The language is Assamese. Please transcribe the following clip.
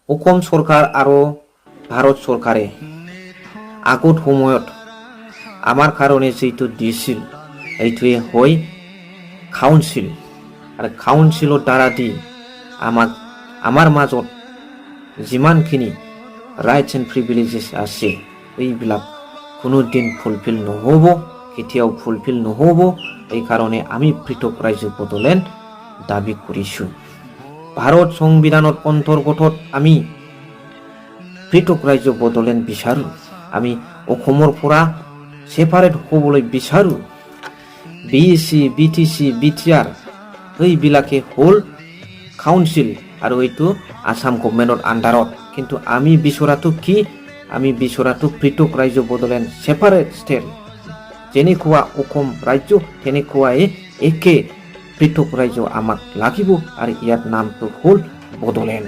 অসম চৰকাৰ আৰু ভাৰত চৰকাৰে আগত সময়ত আমাৰ কাৰণে যিটো দিছিল এইটোৱে হয় কাউন্সিল। আৰু কাউন্সিলৰ দ্বাৰা দি আমাৰ মাজত যিমানখিনি ৰাইটছ এণ্ড প্ৰিভিলেজেছ আছে এইবিলাক কোনোদিন ফুলফিল নহ'ব, কেতিয়াও ফুলফিল নহ'ব। এইকাৰণে আমি পৃথক ৰাজ্য বড়োলেণ্ড দাবী কৰিছোঁ। ভাৰত সংবিধানৰ অন্তৰ্গতত আমি পৃথক ৰাজ্য বড়োলেণ্ড বিচাৰোঁ। আমি অসমৰ পৰা ছেপাৰেট হ'বলৈ বিচাৰোঁ। BC, BTC, BTR এইবিলাকে হ'ল কাউন্সিল আৰু এইটো আসাম গভৰ্ণমেণ্টৰ আণ্ডাৰত। কিন্তু আমি বিচৰাটো কি? আমি বিচৰাটো পৃথক ৰাজ্য বড়োলেণ্ড ছেপাৰেট ষ্টেট। যেনেকুৱা অসম ৰাজ্য তেনেকুৱাই একে পৃথক ৰাজ্য আমাক লাগিব আৰু ইয়াৰ নামটো হ'ল বড়োলেণ্ড।